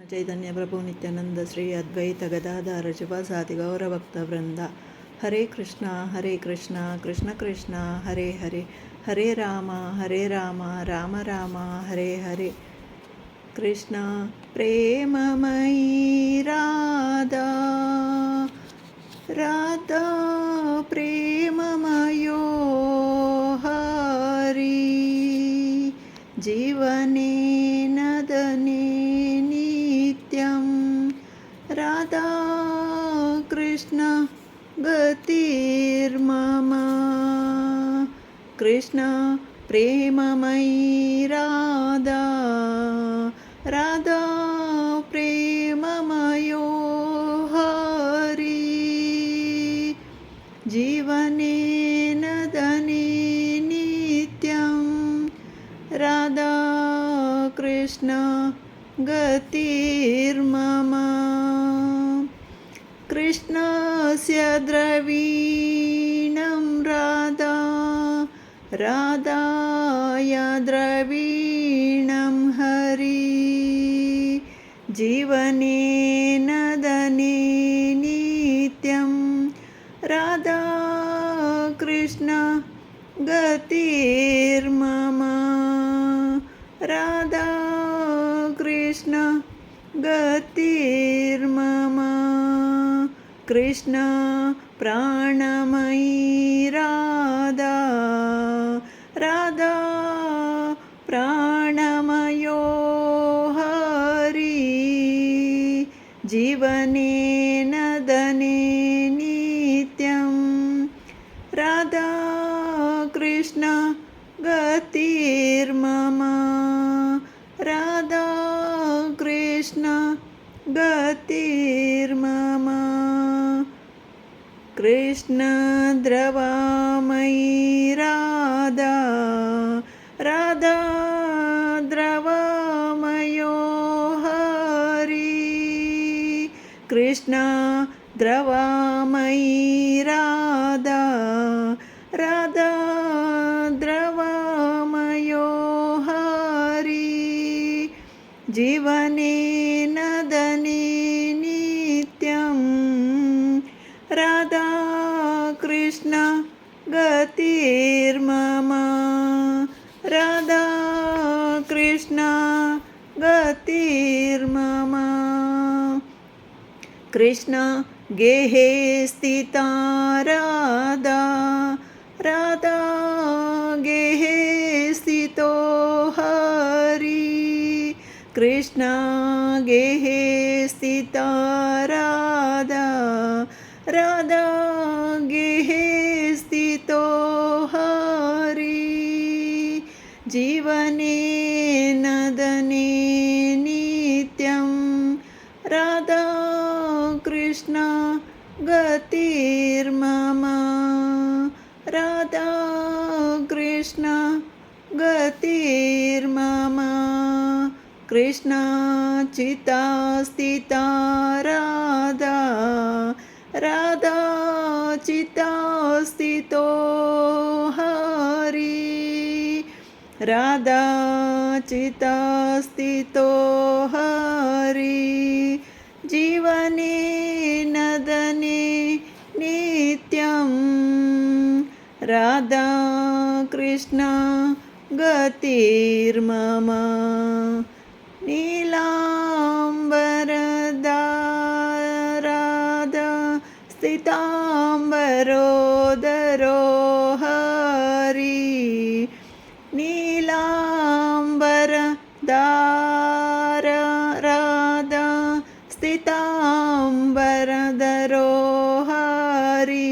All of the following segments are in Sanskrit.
चैतन्य प्रभु नित्यानंद श्री अद्वैत गदाधर शिवासादि गौरभक्तवृंद हरे कृष्णा कृष्ण कृष्ण हरे हरे हरे राम राम राम हरे हरे कृष्ण प्रेममयी राधा राधा प्रेममयो हरि जीवने नदने नित्यं राधा कृष्ण गतिर्मम कृष्ण प्रेममयी राधा राधा प्रेममयो हरि जीवने नदने नित्यं राधा कृष्ण गतिर्मम कृष्णस्य द्रवीणं राधा राधाय द्रवीणं हरि जीवने नदने नित्यं राधा कृष्ण गतिर्मम राधा कृष्ण गतिर्मम कृष्ण प्राणमयी राधा राधा प्राणमयो हरि जीवने नदने नित्यं राधा कृष्ण गतिर्मम राधा कृष्ण गतिर्मम कृष्ण द्रवमयी राधा राधा द्रवमयो हरि कृष्ण द्रवमयी राधा राधा द्रवमयो हरि जीवने नदने नित्यं राधा कृष्ण गतिर्मम राधा कृष्ण गतिर्मम कृष्ण गेहे स्थिता राधा राधा गेहे स्थितो हरि कृष्ण गेहे स्थिता राधा राधा गेहे स्थितो हरि जीवने नदने नित्यं राधा कृष्ण गतिर्मम राधा कृष्ण गतिर्मम कृष्ण चिता स्थिता राधा राधा चिता स्थितो हरि राधा चिता स्थितो हरि जीवने नदने नित्यं राधा कृष्ण गतिर्मम नीलाम्बरदाराधा स्थिताम्बरोदरो हरि नीलाम्बरदाराधा स्थिताम्बरधरो हरि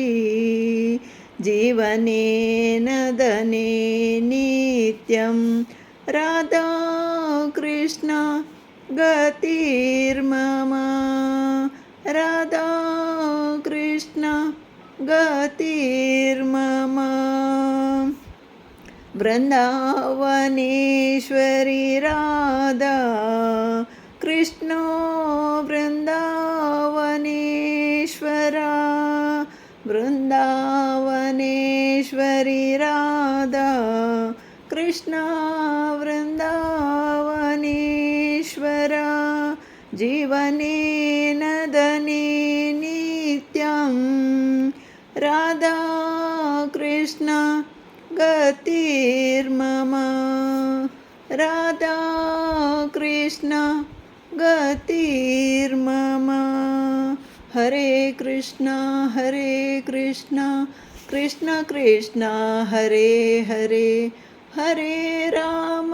जीवने नदने नित्यं राधा कृष्ण गतिर्मम राधा कृष्ण गतिर्मम वृन्दावनेश्वरी राधा कृष्णो वृन्दावनेश्वरा वृन्दावनेश्वरी राधा कृष्ण वृन्दावनेश्वरा जीवने नदने नित्यं राधा कृष्ण गतिर्मम राधा कृष्ण गतिर्मम हरे कृष्ण कृष्ण कृष्ण हरे हरे हरे राम